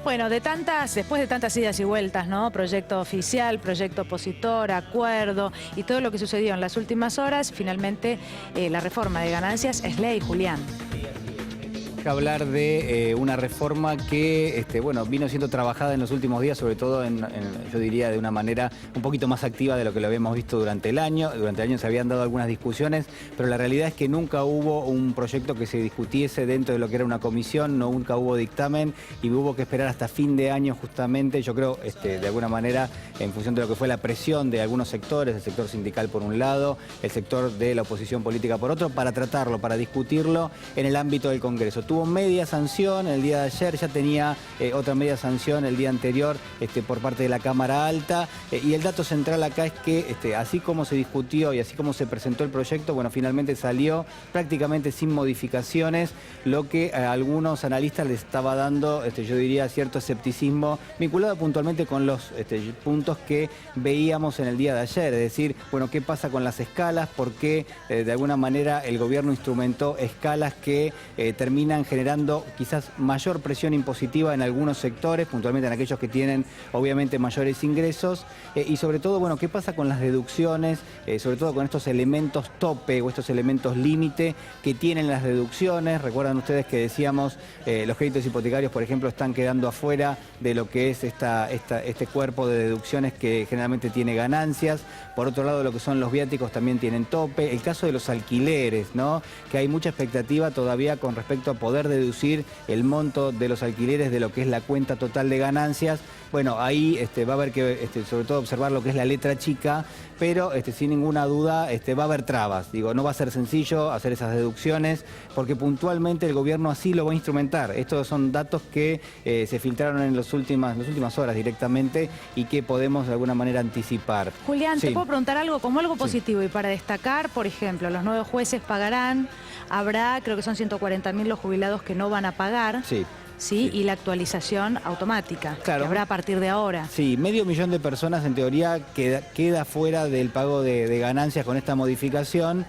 Bueno, después de tantas idas y vueltas, ¿no? Proyecto oficial, proyecto opositor, acuerdo y todo lo que sucedió en las últimas horas, finalmente la reforma de ganancias es ley, Julián. Hablar de una reforma que bueno, vino siendo trabajada en los últimos días, sobre todo yo diría de una manera un poquito más activa de lo que lo habíamos visto durante el año. Durante el año se habían dado algunas discusiones, pero la realidad es que nunca hubo un proyecto que se discutiese dentro de lo que era una comisión, nunca hubo dictamen y hubo que esperar hasta fin de año justamente, yo creo, de alguna manera, en función de lo que fue la presión de algunos sectores, el sector sindical por un lado, el sector de la oposición política por otro, para tratarlo, para discutirlo en el ámbito del Congreso. Tuvo media sanción el día de ayer, ya tenía otra media sanción el día anterior por parte de la Cámara Alta, y el dato central acá es que así como se discutió y así como se presentó el proyecto, bueno, finalmente salió prácticamente sin modificaciones, lo que a algunos analistas les estaba dando, yo diría, cierto escepticismo vinculado puntualmente con los puntos que veíamos en el día de ayer, es decir, bueno, ¿qué pasa con las escalas? ¿Por qué de alguna manera el gobierno instrumentó escalas que terminan generando quizás mayor presión impositiva en algunos sectores, puntualmente en aquellos que tienen obviamente mayores ingresos, y sobre todo, bueno, ¿qué pasa con las deducciones? Sobre todo con estos elementos tope o estos elementos límite que tienen las deducciones. Recuerdan ustedes que decíamos, los créditos hipotecarios, por ejemplo, están quedando afuera de lo que es este cuerpo de deducciones que generalmente tiene ganancias. Por otro lado, lo que son los viáticos también tienen tope. El caso de los alquileres, ¿no? Que hay mucha expectativa todavía con respecto a poder deducir el monto de los alquileres de lo que es la cuenta total de ganancias. Bueno, ahí va a haber que, sobre todo, observar lo que es la letra chica, pero sin ninguna duda va a haber trabas. Digo, no va a ser sencillo hacer esas deducciones, porque puntualmente el gobierno así lo va a instrumentar. Estos son datos que se filtraron en las últimas horas directamente y que podemos de alguna manera anticipar. Julián, sí. ¿Te puedo preguntar algo como algo positivo? Sí. Y para destacar, por ejemplo, los nuevos jueces pagarán, habrá, creo que son 140.000 los jubilados que no van a pagar. Sí. Sí, y la actualización automática, claro, que habrá a partir de ahora. Sí, 500.000 de personas en teoría queda fuera del pago de ganancias con esta modificación.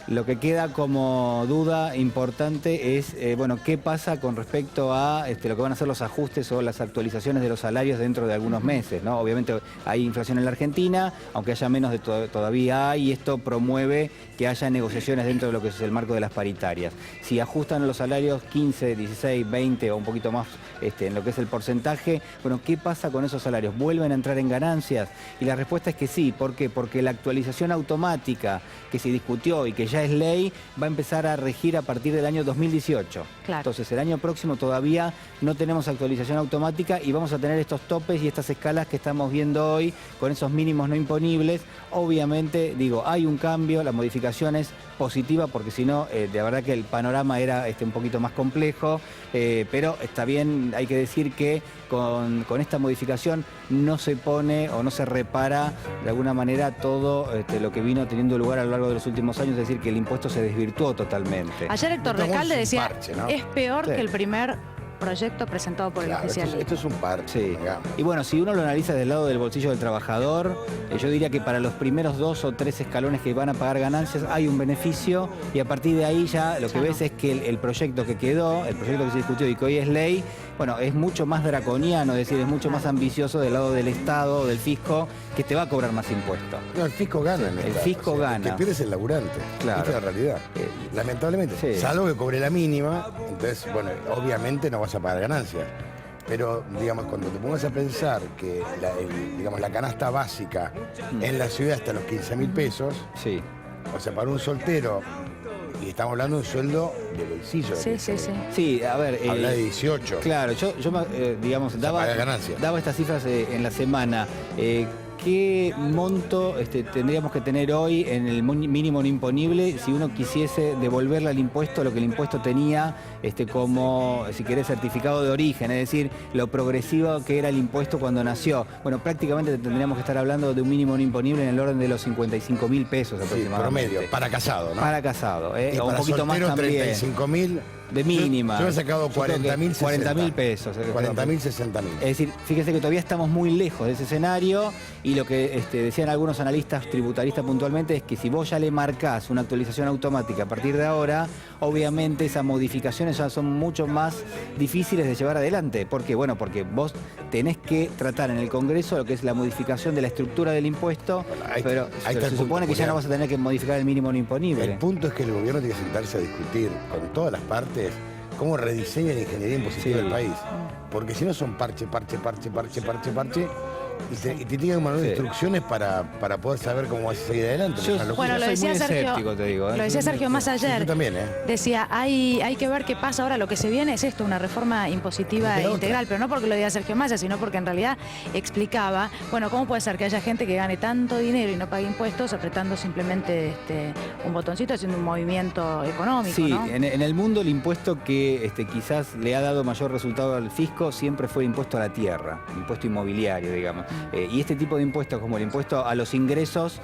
Lo que queda como duda importante es, bueno, qué pasa con respecto a lo que van a ser los ajustes o las actualizaciones de los salarios dentro de algunos meses, ¿no? Obviamente hay inflación en la Argentina, aunque haya menos todavía hay, y esto promueve que haya negociaciones dentro de lo que es el marco de las paritarias. Si ajustan los salarios 15, 16, 20 o un poquito más en lo que es el porcentaje, bueno, ¿qué pasa con esos salarios? ¿Vuelven a entrar en ganancias? Y la respuesta es que sí. ¿Por qué? Porque la actualización automática que se discutió y que ya es ley, va a empezar a regir a partir del año 2018. Claro. Entonces, el año próximo todavía no tenemos actualización automática y vamos a tener estos topes y estas escalas que estamos viendo hoy con esos mínimos no imponibles. Obviamente, digo, hay un cambio, la modificación es positiva porque si no, de verdad que el panorama era un poquito más complejo, pero está bien, hay que decir que con esta modificación no se pone o no se repara de alguna manera todo lo que vino teniendo lugar a lo largo de los últimos años, es decir, que el impuesto se desvirtuó totalmente. Ayer Héctor Recalde decía, parche, ¿no? Es peor sí. que el primer proyecto presentado por el oficial. Esto es un parche, sí. Y bueno, si uno lo analiza del lado del bolsillo del trabajador, yo diría que para los primeros 2 o 3 escalones que van a pagar ganancias hay un beneficio, y a partir de ahí ya lo que ves es que el proyecto que quedó, el proyecto que se discutió y que hoy es ley, bueno, es mucho más draconiano, es decir, es mucho más ambicioso del lado del Estado, del fisco, que te va a cobrar más impuestos. No, el fisco gana en el fisco gana. El que pierde es el laburante. Claro. Esta es la realidad. Lamentablemente. Sí. Salvo que cobre la mínima, entonces, bueno, obviamente no vas a pagar ganancias. Pero, digamos, cuando te pongas a pensar que la canasta básica en la ciudad está a los 15.000 pesos, sí. O sea, para un soltero, y estamos hablando de un sueldo de bolsillo. Sí. Sí, a ver... habla de 18. Claro, yo digamos, daba estas cifras en la semana. ¿Qué monto tendríamos que tener hoy en el mínimo no imponible si uno quisiese devolverle al impuesto lo que el impuesto tenía como, si querés, certificado de origen? Es decir, lo progresivo que era el impuesto cuando nació. Bueno, prácticamente tendríamos que estar hablando de un mínimo no imponible en el orden de los 55.000 pesos aproximadamente. Promedio, para casado, ¿no? Para casado, y o para un poquito más también. 35.000. de mínima. Yo he sacado 40.000, 40.000 pesos. 40.000, 60.000. Es decir, fíjese que todavía estamos muy lejos de ese escenario y lo que decían algunos analistas tributaristas puntualmente es que si vos ya le marcás una actualización automática a partir de ahora, obviamente esas modificaciones ya son mucho más difíciles de llevar adelante. ¿Por qué? Bueno, porque vos tenés que tratar en el Congreso lo que es la modificación de la estructura del impuesto, pero se supone que ya no vas a tener que modificar el mínimo no imponible. El punto es que el gobierno tiene que sentarse a discutir con todas las partes cómo rediseña la ingeniería impositiva del país. Porque si no son parche, y te tienen un manual de instrucciones para poder saber cómo vas a seguir adelante. Bueno, lo decía Sergio, te digo, lo decía Sergio más ayer. Yo también, Decía, hay que ver qué pasa ahora. Lo que se viene es esto, una reforma impositiva integral, pero no porque lo diga Sergio Massa, sino porque en realidad explicaba, bueno, ¿cómo puede ser que haya gente que gane tanto dinero y no pague impuestos apretando simplemente un botoncito, haciendo un movimiento económico? Sí, ¿no? En el mundo el impuesto que quizás le ha dado mayor resultado al fisco siempre fue el impuesto a la tierra, el impuesto inmobiliario, digamos. Y este tipo de impuestos, como el impuesto a los ingresos,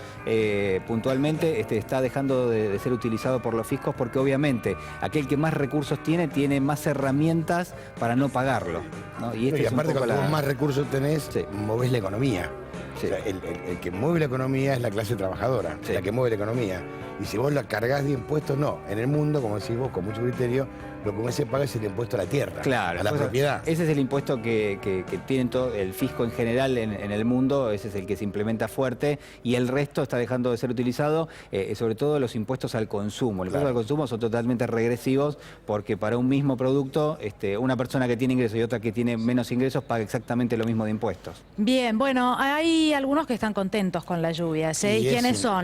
puntualmente está dejando de ser utilizado por los fiscos porque obviamente aquel que más recursos tiene más herramientas para no pagarlo, ¿no? Y aparte cuando vos más recursos tenés, movés la economía. O sea, el que mueve la economía es la clase trabajadora, la que mueve la economía. Y si vos la cargas de impuestos, no. En el mundo, como decís vos, con mucho criterio, lo que más se paga es el impuesto a la tierra, a la propiedad. Ese es el impuesto que tiene todo el fisco en general en el mundo, ese es el que se implementa fuerte y el resto está dejando de ser utilizado, sobre todo los impuestos al consumo. Los impuestos al consumo son totalmente regresivos porque para un mismo producto, una persona que tiene ingresos y otra que tiene menos ingresos paga exactamente lo mismo de impuestos. Bien, bueno, hay algunos que están contentos con las lluvias, ¿Y quiénes son?